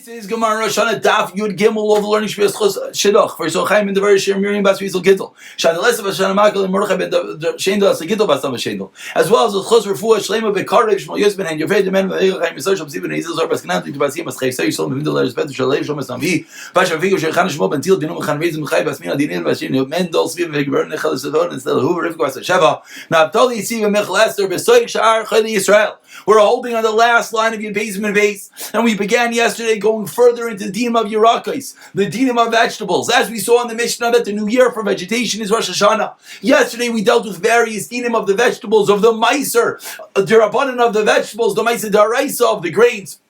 This is Gemara Rosh HaShanah Daf Yud Gimel of learning Shvius Shidduch for Sochaim in the very Shir Miriam Bas Rizal Gittel. Shadales of Hashanah Makal and Mordechai ben Shendel as Gittel Bas Sama Shendel. As well as the Chos Refuah Shlema Bekarev Shmuel Yosben and Yoved Demen Vayich Chaim Yisrael Shom Sibin Yisrael Zor Bas Kanat to Basim Bas Chayv Say Shalom Bimdel Leres Bet Shalei Shom Bas Navi Basha Figo Shechan Shmuel Ben Til Dinum Chan Reizim Chayv Bas Mina Dinin Bas Shin Mendel Sviv Vegber Nechal Sedon and Stel Hoover Rivka Bas Sheva Naphtali Yitziv Michal Esther Besoik Sha'ar Chayli Yisrael. We're holding on the last line of Yud Beis and Beis, and we began yesterday going further into the dinim of Yerakos, the dinim of vegetables. As we saw in the Mishnah that the new year for vegetation is Rosh HaShanah. Yesterday we dealt with various dinim of the vegetables, of the meiser, the rabbanan of the vegetables, the meiser daraisa of the grains.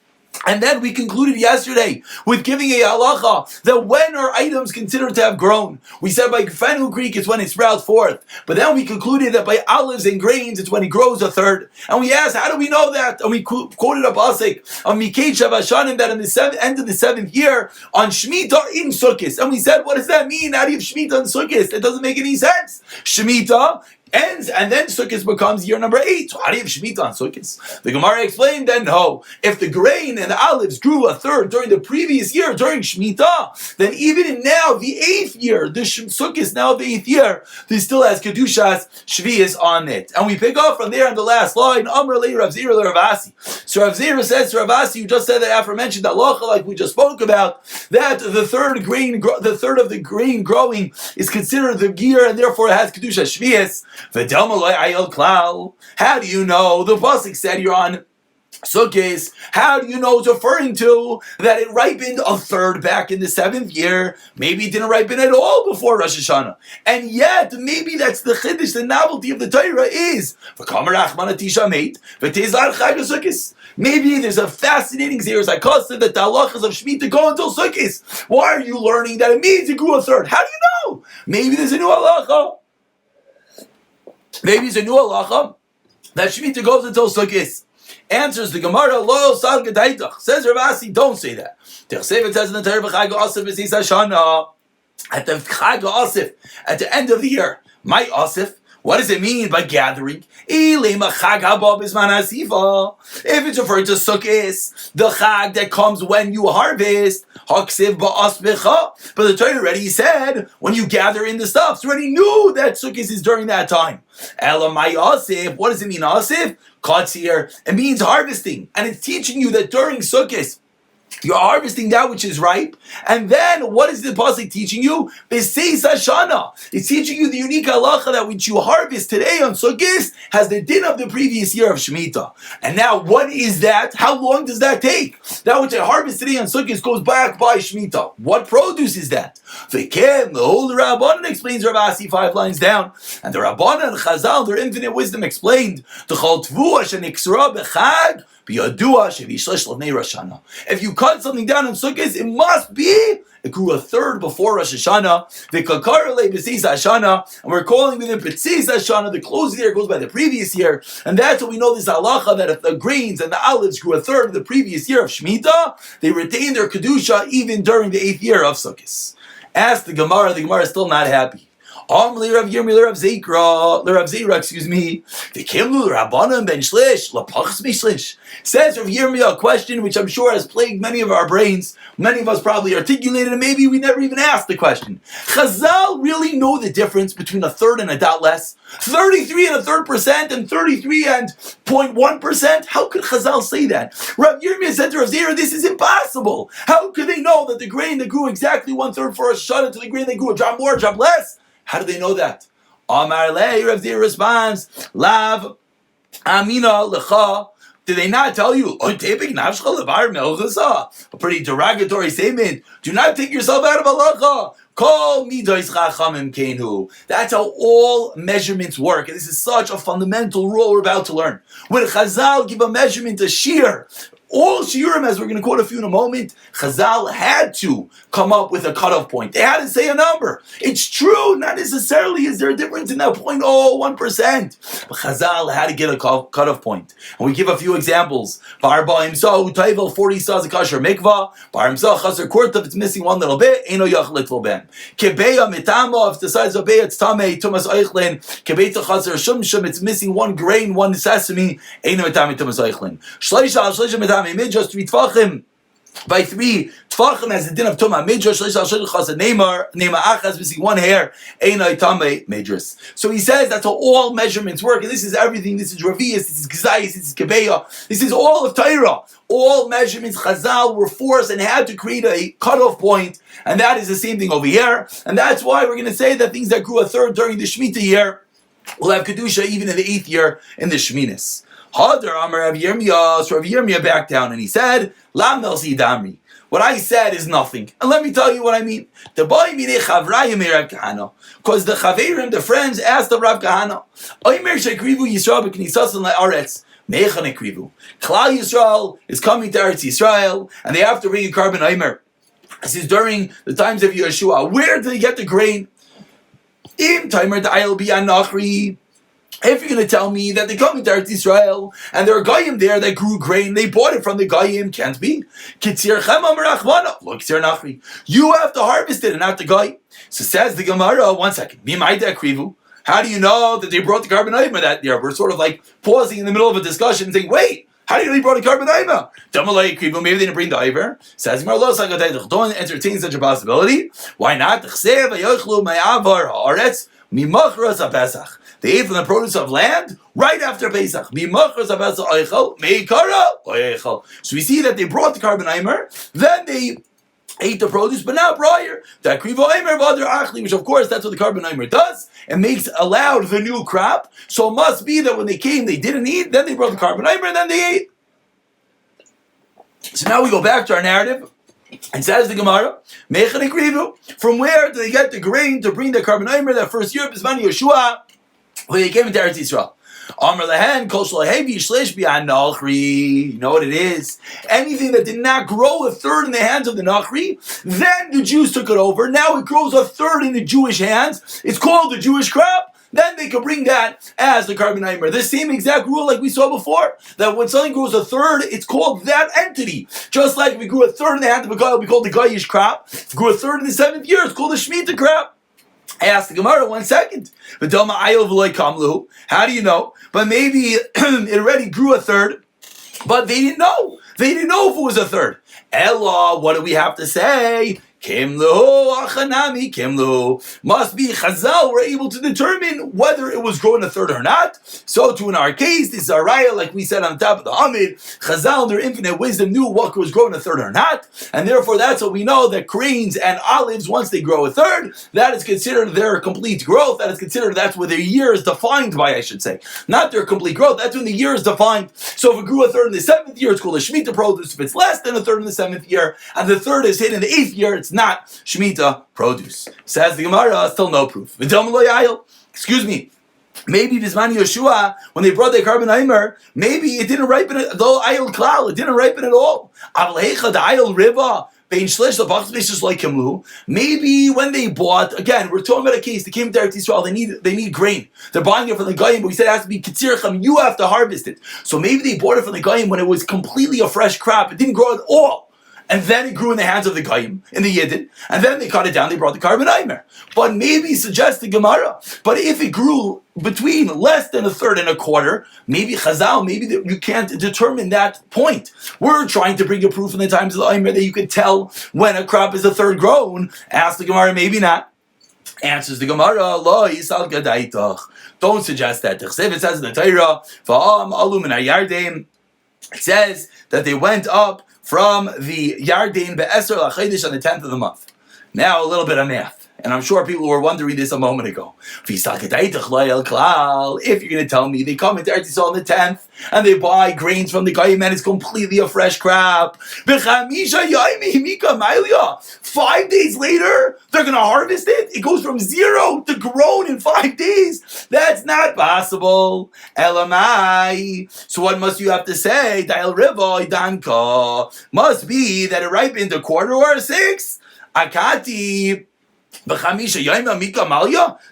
And then we concluded yesterday with giving a halacha that when are items considered to have grown? We said by fenugreek Greek it's when it sprouts forth. But then we concluded that by olives and grains it's when it grows a third. And we asked, how do we know that? And we quoted a pasuk of Mikei Shavashanim that in the end of the 7th year on Shemitah in Sukkot. And we said, what does that mean? How do you have Shemitah in Sukkot? It doesn't make any sense. Shemitah ends, and then Sukkot becomes year number 8. So how do you have Shemitah on Sukkot? The Gemara explained then, no. If the grain and the olives grew a third during the previous year, during Shemitah, then even in now, the 8th year, the Sukkot now the 8th year, this still has Kedushas Shvius on it. And we pick up from there on the last line, Amr Le Rav Zira Le Rav Asi. So Rav Zira says to Rav Asi, who just said that aforementioned halacha, like we just spoke about, that the third of the grain growing is considered the gear, and therefore it has Kedushas Shvius. How do you know? The pasuk said you're on Sukkot. How do you know it's referring to that it ripened a third back in the 7th year? Maybe it didn't ripen at all before Rosh Hashanah. And yet, maybe that's the chiddush, the novelty of the Torah is maybe there's a fascinating zeros I that the halachas of Shemitah go until Sukkot. Why are you learning that it means it grew a third? How do you know? Maybe there's a new halacha. Maybe it's a new halacha that Shemitah goes until Sukkot. Answers the Gemara, Lo Sal Gedaitach. Says Rav Asi, don't say that. It says in the Torah, Chag Asif B'Sis Hashanah. At the Chag Asif, at the end of the year, my Asif. What does it mean by gathering? If it's referring to Sukkot, the Chag that comes when you harvest, but the Torah already said, when you gather in the stuff, so already knew that Sukkot is during that time. What does it mean, Asif? Katzir. It means harvesting. And it's teaching you that during Sukkot, you're harvesting that which is ripe. And then, what is the pasuk teaching you? B'seis Hashanah. It's teaching you the unique halacha that which you harvest today on Sukkot has the din of the previous year of Shemitah. And now, what is that? How long does that take? That which I harvest today on Sukkot goes back by Shemitah. What produce is that? The whole Rabbanan explains Rav Asi 5 lines down. And the Rabbanan Chazal, their infinite wisdom, explained the Chol Tvua Sheniksra B'Chag. If you cut something down in Sukkot, it must be it grew a third before Rosh Hashanah. And we're calling it the B'Tzis Hashanah. The closing year goes by the previous year, and that's what we know this halacha that if the grains and the olives grew a third of the previous year of Shemitah, they retain their kedusha even during the 8th year of Sukkot. Ask the Gemara is still not happy. Says Rav Yirmiyah a question which I'm sure has plagued many of our brains. Many of us probably articulated and maybe we never even asked the question. Chazal really know the difference between a third and a dot less? 33 and a third percent and 33 and 0.1%? How could Chazal say that? Rav Yirmiyah said to Rav Zera, this is impossible. How could they know that the grain that grew exactly 1/3 for Rosh Hashanah to the grain that grew a drop more, a drop less? How do they know that? Amar Le, Rav Zira responds, Lav Amina Lecha. Did they not tell you? A pretty derogatory statement. Do not take yourself out of halacha. Kol midos chachamim kenu. That's how all measurements work. And this is such a fundamental rule we're about to learn. When Chazal give a measurement, a shear, all shiurim, as we're going to quote a few in a moment, Chazal had to come up with a cutoff point. They had to say a number. It's true, not necessarily is there a difference in that 0.01%. But Chazal had to get a cutoff point. And we give a few examples. Bar ba'imsa utayvel 40 saws a kasher mikvah. Bar imsa chaser kurta, if it's missing one little bit, eno yach litful ben. Kebeya mitama, if the size of beya it's tamei, tumas oichlin. Kebeita chaser shumshum, it's missing one grain, one sesame, eno mitami tumas oichlin. Shleisha al shleisha mitami. Just 3 tvachim By 3 tfachim has the din of tuma midras shlish al shlichas and neymar achas missing one hair einay tame midras. So he says that's how all measurements work, and this is everything. This is Ravias, this is Concise, this is Kebeya, this is all of Torah. All measurements Chazal were forced and had to create a cutoff point, and that is the same thing over here. And that's why we're going to say that things that grew a third during the Shemitah year will have kedusha even in the 8th year in the Sheminis. Hadar Amar Rav Yirmiyah, so Rav Yirmiyah backed down and he said, Lam Melsi Damri. What I said is nothing. And let me tell you what I mean. Because the Chaveirim, the friends, asked the Rav Kahana, Klal Yisrael is coming to Eretz Yisrael, and they have to bring a carbon Omer. This is during the times of Yeshua. Where do they get the grain? Im Timer Da'il Bi'anachri. If you're going to tell me that they come into Eretz Yisrael and there are Goyim there that grew grain, they bought it from the Goyim, can't be. You have to harvest it and not the Goy. So says the Gemara, 1 second. How do you know that they brought the carbon Omer that year? We're sort of like pausing in the middle of a discussion and saying, wait, how do you know they brought a carbon Omer? Maybe they didn't bring the Iver. Says don't entertain such a possibility. Why not? They ate from the produce of land right after Pesach. So we see that they brought the carbon Omer, then they ate the produce, but not prior. Which of course that's what the carbon Omer does. It makes allowed the new crop. So it must be that when they came, they didn't eat, then they brought the carbon Omer, and then they ate. So now we go back to our narrative. And says the Gemara, from where do they get the grain to bring the carbon Omer that first year of Bismani Yeshua when they came into Eretz Yisrael? You know what it is? Anything that did not grow a third in the hands of the Nachri, then the Jews took it over. Now it grows a third in the Jewish hands. It's called the Jewish crop. Then they could bring that as the carbon Omer. The same exact rule like we saw before, that when something grows a third, it's called that entity. Just like we grew a third in the hand of a guy, we called the Goyish crop. If we grew a third in the 7th year, it's called the Shemitah crop. I asked the Gemara 1 second. How do you know? But maybe it already grew a third, but they didn't know. They didn't know if it was a third. Ella, what do we have to say? Kimlu, achanami, kimlu. Must be Chazal were able to determine whether it was growing a third or not. So too in our case, this is a raya, like we said on top of the Hamid. Chazal, in their infinite wisdom, knew what was growing a third or not. And therefore, that's what we know, that grains and olives, once they grow a third, that is considered their complete growth. That is considered, that's where their year is defined by, I should say. Not their complete growth, that's when the year is defined. So if it grew a third in the 7th year, it's called a Shemitah produce. If it's less than a third in the 7th year, and the third is hit in the 8th year, it's not Shemitah produce. Says the Gemara, still no proof. Excuse me. Maybe Bismani Yeshua, when they brought their carbon Omer, maybe it didn't ripen it, though ayil klal, it didn't ripen at all. Maybe when they bought, again, we're talking about a case, they came to Eretz Yisrael, they need grain. They're buying it from the Goyim, but we said it has to be Ketzirchem, you have to harvest it. So maybe they bought it from the Goyim when it was completely a fresh crop, it didn't grow at all. And then it grew in the hands of the Goyim, in the Yidden, and then they cut it down, they brought the carbon Omer. But maybe suggests the Gemara, but if it grew between less than a third and a quarter, maybe Chazal, maybe you can't determine that point. We're trying to bring a proof in the times of the Omer that you could tell when a crop is a third grown. Ask the Gemara, maybe not. Answers the Gemara, Lo Yisal Gadaitach. Don't suggest that. It says in the Torah, Va'am Alum in Yarden, it says that they went up from the Yarden Be'eser L'Chaydish on the 10th of the month. Now a little bit of math. And I'm sure people were wondering this a moment ago. If you're going to tell me they come into Eretz Yisrael on the 10th and they buy grains from the Goyim and it's completely a fresh crop. 5 days later, they're going to harvest it? It goes from 0 to grown in 5 days? That's not possible. Elamai. So what must you have to say? Must be that it ripened a quarter or a 6. Akati.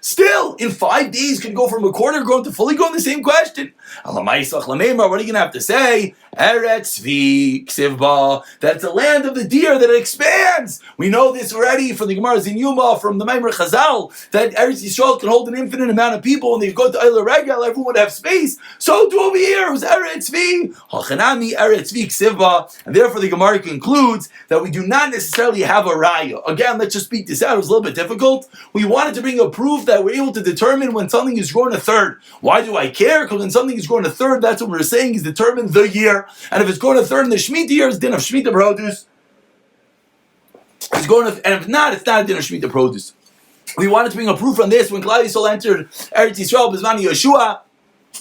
Still, in 5 days, can go from a quarter grown to fully grown. The same question. What are you going to have to say? Eretz Tzvi Ksivba. That's the land of the deer that expands. We know this already from the Gemara in Yuma, from the Maimer Chazal, that Eretz Yisrael can hold an infinite amount of people. When they go to Eila Regel, everyone would have space. So do over here. It was Eretz Tzvi. Hachanami Eretz Tzvi Ksivba. And therefore the Gemara concludes that we do not necessarily have a raya. Again, let's just speak this out. It was a little bit difficult. We wanted to bring a proof that we're able to determine when something is grown a third. Why do I care? Because when something is grown a third, that's what we're saying is determined the year. And if it's going a third in the Shemitah year, it's din of Shemitah produce. It's going to, and if not, it's not a din of Shemitah produce. We wanted to bring a proof on this when Klal Yisrael entered Eretz Yisrael, Bizmani Yeshua.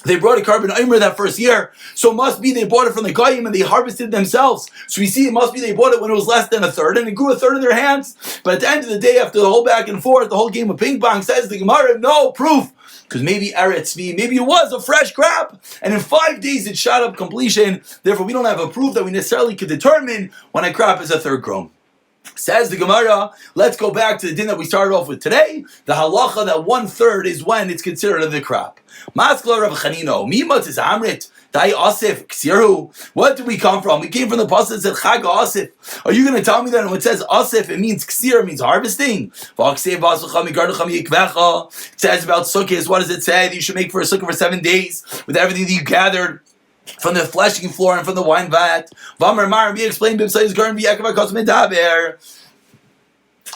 They brought a carbon omer that first year, so it must be they bought it from the Goyim and they harvested themselves. So we see it must be they bought it when it was less than a third, and it grew a third in their hands. But at the end of the day, after the whole back and forth, the whole game of ping pong, says the Gemara, no proof. Because maybe Eretz Tzvi, maybe it was a fresh crop, and in 5 days it shot up completion. Therefore, we don't have a proof that we necessarily could determine when a crop is a third grown. Says the Gemara, let's go back to the din that we started off with today. The halacha that 1/3 is when it's considered the crop. Maskla Rav Chanino, Mimat is Amrit, Dai Asif, Ksiru. What did we come from? We came from the pasuk that said Chag Asif. Are you going to tell me that when it says Asif, it means Ksir, it means harvesting? It says about sukkahs, what does it say? That you should make for a sukkah for 7 days with everything that you gathered from the threshing floor and from the wine vat. Vamar Mar, we explained Bimsay's Garden V'Yakav Medaber.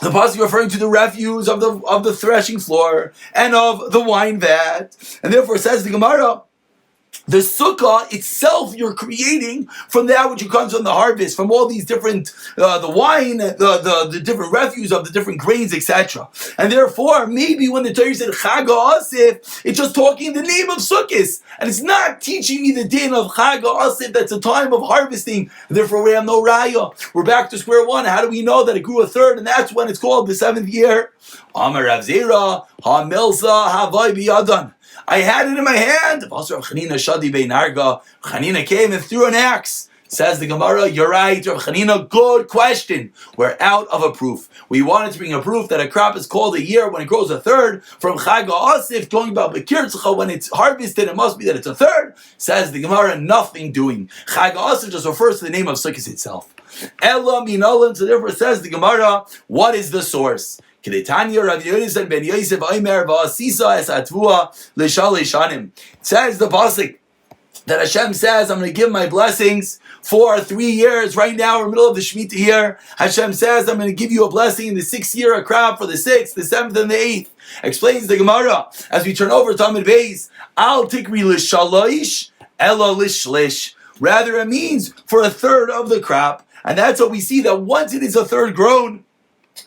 The pasuk referring to the refuse of the threshing floor and of the wine vat, and therefore says the Gemara, the sukkah itself you're creating from that which comes from the harvest, from all these different, the wine, the different refuse of the different grains, etc. And therefore, maybe when the Torah said Chag Asif, it's just talking the name of sukkahs, and it's not teaching me the din of Chag Asif. That's a time of harvesting. Therefore, we have no raya. We're back to square one. How do we know that it grew a third, and that's when it's called the 7th year? Amar Rav Zera, Ha Milsa Havai Biyadan. I had it in my hand. Chanina came and threw an axe. Says the Gemara, you're right, Rav Chanina, good question. We're out of a proof. We wanted to bring a proof that a crop is called a year when it grows a third. From Chag Asif, talking about Bekir Tzcha, when it's harvested, it must be that it's a third. Says the Gemara, nothing doing. Chag Asif just refers to the name of Sukkot itself. Ella Minolan, so therefore says the Gemara, what is the source? It says the pasuk that Hashem says, I'm going to give my blessings for 3 years. Right now, we're in the middle of the Shemitah year. Hashem says, I'm going to give you a blessing in the 6th year, a crop for the 6th, the 7th, and the 8th. Explains the Gemara as we turn over to Amid Beis. Al tikri l'shalosh, ela l'shlish. Rather, it means for a third of the crop. And that's what we see, that once it is a third grown,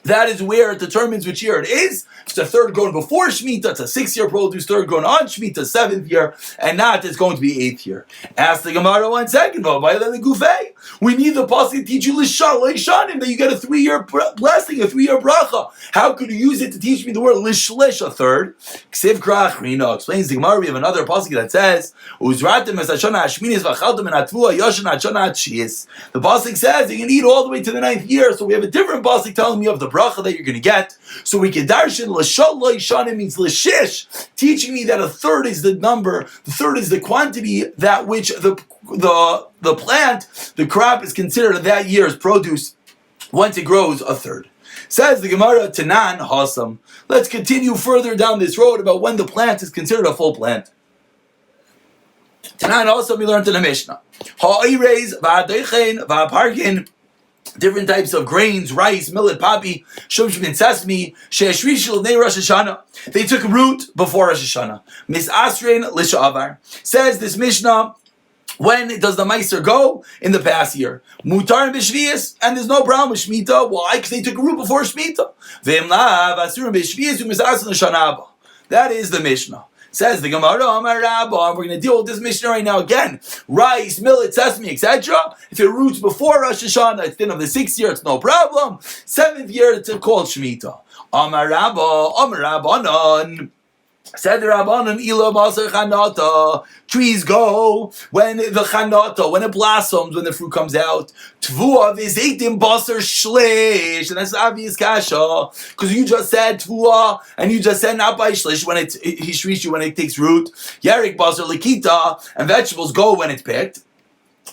that is where it determines which year it is. If it's a third grown before Shemitah, it's a 6th year produce, third grown on Shemitah, 7th year, and not it's going to be 8th year. Ask the Gemara 1 second, we need the pasuk to teach you Lishanim, that you get a 3-year blessing, a 3-year bracha. How could you use it to teach me the word Lishlish, a third? Ksiv Krach Rino explains the Gemara. We have another pasuk that says, the pasuk says you can eat all the way to the 9th year. So we have a different pasuk telling me of the bracha that you're going to get. So we can darshan l'shaloi shanim means l'shish, teaching me that a third is the number, the third is the quantity that which the plant, the crop is considered that year's produce once it grows a third. Says the Gemara, Tanan Hasam. Let's continue further down this road about when the plant is considered a full plant. Tanan Hasam, we learned in the Mishnah. Ha'irez va'adeichen va'aparkin. Different types of grains, rice, millet, poppy, shumshim, and sesame. She'eshrishul nei Rosh HaShanah. They took root before Rosh HaShanah. Misasrein l'sha'avar. Says this Mishnah, when does the Meiser go? In the past year. Mutar and B'Shvias, and there's no problem with Shemitah. Why? Because they took root before Shemitah. V'em lav asurim B'Shvias u'misas l'shanah. That is the Mishnah. Says the Gemara, Amar Rabba, we're going to deal with this Mishnah right now again. Rice, millet, sesame, etc. If it roots before Rosh Hashanah, it's then of the 6th year, it's no problem. 7th year, it's called Shemitah. Amar Rabba, Amar Rabbanan. Said the Rabbanan, Ila Basar Chanata. Trees go when the Chanata, when it blossoms, when the fruit comes out. Tvua v'zeitim Basar Shlish. And that's the obvious kasha. Because you just said Tvua, and you just said not by Shlish when it's Hishrishu, when it takes root. Yarik Basar Likita, and vegetables go when it's picked.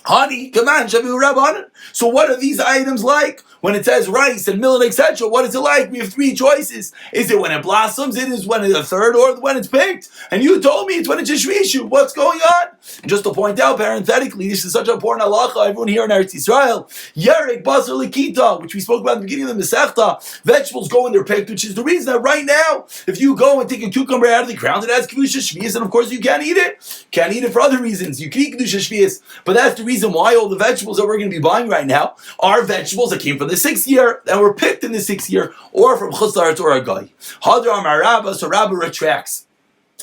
Honey, come on, Shavu Rabbanan. So what are these items like? When it says rice and millet, etc., what is it like? We have three choices. Is it when it blossoms? It is when it's a third, or when it's picked? And you told me it's when it's Shvishu. What's going on? And just to point out, parenthetically, this is such an important halacha. Everyone here in Eretz Yisrael, Yerek Basar Likita, which we spoke about at the beginning of the Masechta, vegetables go when they're picked, which is the reason that right now, if you go and take a cucumber out of the ground, it has Kedusha Shvius, and of course you can't eat it. Can't eat it for other reasons. You can eat Kedusha Shvius, but that's the reason why all the vegetables that we're going to be buying right now are vegetables that came from the 6th year, and were picked in the 6th year, or from Chutz La'aretz or a guy. Hadra Amar Rabba, so Rabba retracts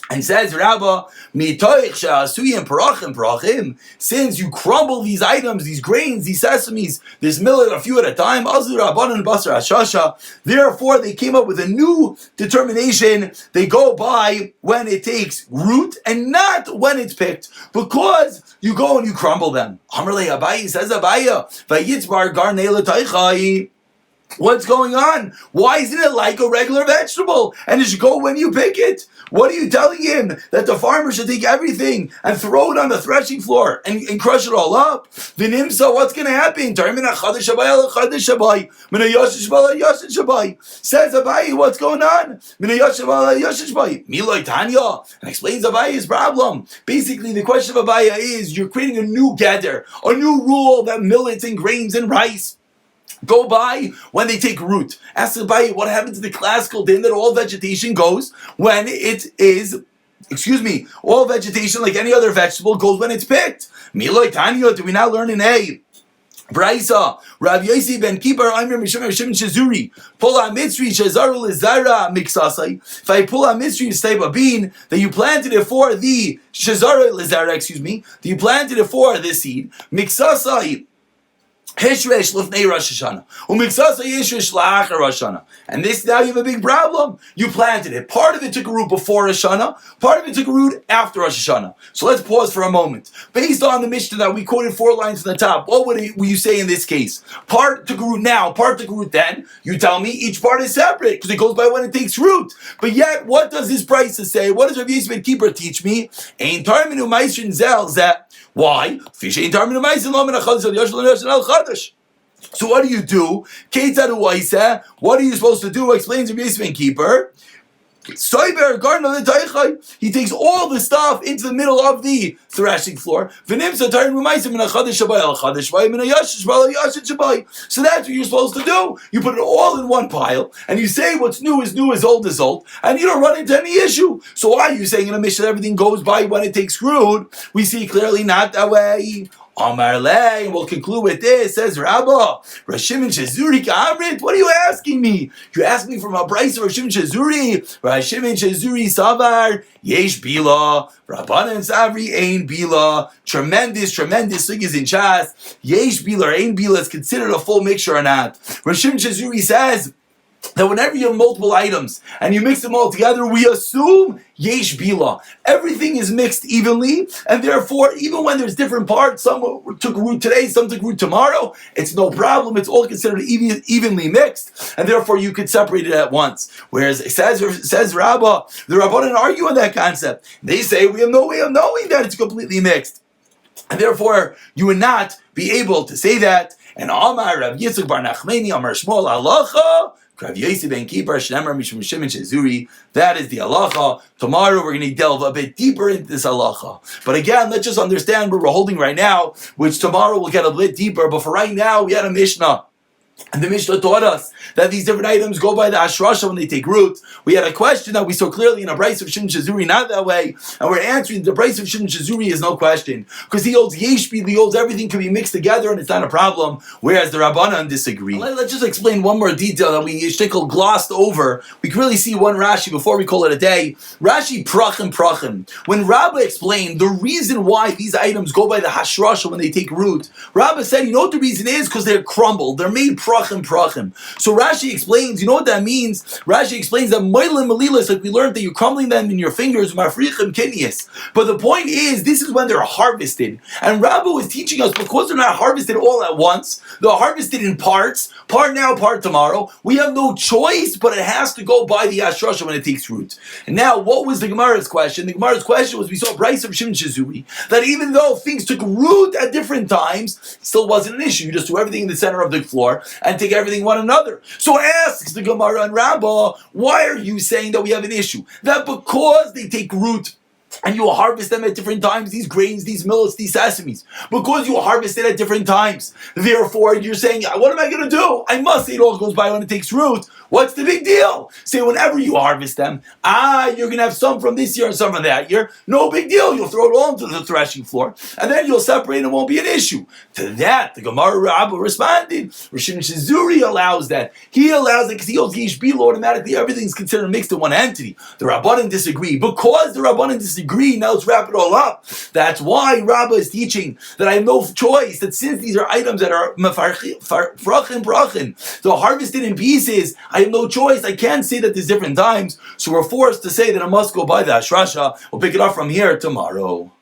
and says, Rabba, mitoich she'asuyim parachim, since you crumble these items, these grains, these sesames, this millet a few at a time, azur rabbanan basar hashasha, therefore they came up with a new determination. They go by when it takes root and not when it's picked, because you go and you crumble them. Amar le Abaye, says Abaye, vayitzbar garnei l'taichai. What's going on? Why isn't it like a regular vegetable? And it should go when you pick it. What are you telling him? That the farmer should take everything and throw it on the threshing floor and crush it all up? The nimsa, what's going to happen? Says Abaye, what's going on? And explains Abaye's problem. Basically, the question of Abaye is, you're creating a new gather, a new rule that millets and grains and rice go by when they take root. Ask Abaye, what happens to the classical din that all vegetation goes when it is, all vegetation, like any other vegetable, goes when it's picked. Miloi Tanya, do we not learn in A? Braisa, Rav Yossi ben Kippur, Aimer Mishim Shazuri, Pula Mitzri, Shazaru Lizara Mixasai. If I pull a Mitzri, it's type of bean that you planted it for the Shazaru Lizara, that you planted it for this seed, Mixasai. Hishresh lifnei Rosh HaShanah. Umiksasa yishresh la'achar Rosh HaShanah. And this, now you have a big problem. You planted it. Part of it took a root before Rosh HaShanah. Part of it took a root after Rosh HaShanah. So let's pause for a moment. Based on the Mishnah that we quoted 4 lines from the top, what would you say in this case? Part took a root now, part took a root then. You tell me each part is separate because it goes by when it takes root. But yet, what does this price say? What does Rav Yossi ben Kippur teach me? Ein tarminu ma'isrin zel zeh. Why? So what do you do? What are you supposed to do? Explains Rav Yossi ben Kippur. He takes all the stuff into the middle of the threshing floor. So that's what you're supposed to do. You put it all in one pile, and you say what's new is old is old, and you don't run into any issue. So why are you saying in a Mishnah that everything goes by when it takes root? We see clearly not that way. Amar le, and we'll conclude with this. Says Rabba, Rashim Shazuri Ka'amrit. What are you asking me? You're asking me from a price of Rashim Shazuri. Rashim Shazuri Savar Yesh Bila. Rabbanan Savri Ein Bila. Tremendous sugis in Chas. Yesh Bila or Ein Bila is considered a full mixture or not. Rashim Shazuri says that whenever you have multiple items and you mix them all together, we assume yesh bila. Everything is mixed evenly, and therefore, even when there's different parts, some took root today, some took root tomorrow, it's no problem. It's all considered evenly mixed, and therefore you could separate it at once. Whereas it says Rabbah, the Rabbanan argue on that concept. They say we have no way of knowing that it's completely mixed, and therefore you would not be able to say that. And Amar Rav Yitzchak bar Nachmani Amar Shmuel Halacha. Rav Yossi ben Kippur Shneimar Mishum Shimon Shazuri. That is the halacha. Tomorrow we're going to delve a bit deeper into this halacha. But again, let's just understand where we're holding right now, which tomorrow we'll get a bit deeper. But for right now, we had a Mishnah. And the Mishnah taught us that these different items go by the Ashrasha when they take root. We had a question that we saw clearly in a Bryce of Shimon Shazuri, not that way. And we're answering the Bryce of Shimon Shazuri is no question. Because he holds Yeshbi, he holds everything can be mixed together and it's not a problem. Whereas the Rabbanan disagree. Let's just explain one more detail that we shtickle glossed over. We can really see one Rashi before we call it a day. Rashi Prachim. When Rabbah explained the reason why these items go by the Hashrasha when they take root, Rabbah said, you know what the reason is? Because they're crumbled. They're made prachim. So Rashi explains, you know what that means? Rashi explains that moilim melilas, like we learned that you're crumbling them in your fingers, mafrichim kinias. But the point is, this is when they're harvested. And Rabbi was teaching us, because they're not harvested all at once, they're harvested in parts, part now, part tomorrow. We have no choice, but it has to go by the Ashrasha when it takes root. And now, what was the Gemara's question? The Gemara's question was, we saw Bryce of Shimon Shizuri, that even though things took root at different times, it still wasn't an issue. You just do everything in the center of the floor and take everything one another. So asks the Gemara and Rabbah, why are you saying that we have an issue? That because they take root and you harvest them at different times, these grains, these millets, these sesames, because you harvest it at different times, therefore you're saying, what am I going to do? I must say it all goes by when it takes root. What's the big deal? Say whenever you harvest them, you're going to have some from this year and some from that year. No big deal. You'll throw it all into the threshing floor, and then you'll separate and it won't be an issue. To that, the Gemara Rabbah responded, Rishon Shizuri allows that. He allows it because he holds Yish Bilo, automatically everything's considered mixed in one entity. The Rabbanan disagree. Because the Rabbanan disagree, now let's wrap it all up. That's why Rabbah is teaching that I have no choice, that since these are items that are brachin, so harvested in pieces, I have no choice. I can't say that there's different times, so we're forced to say that I must go by the Ashrasha. We'll pick it up from here tomorrow.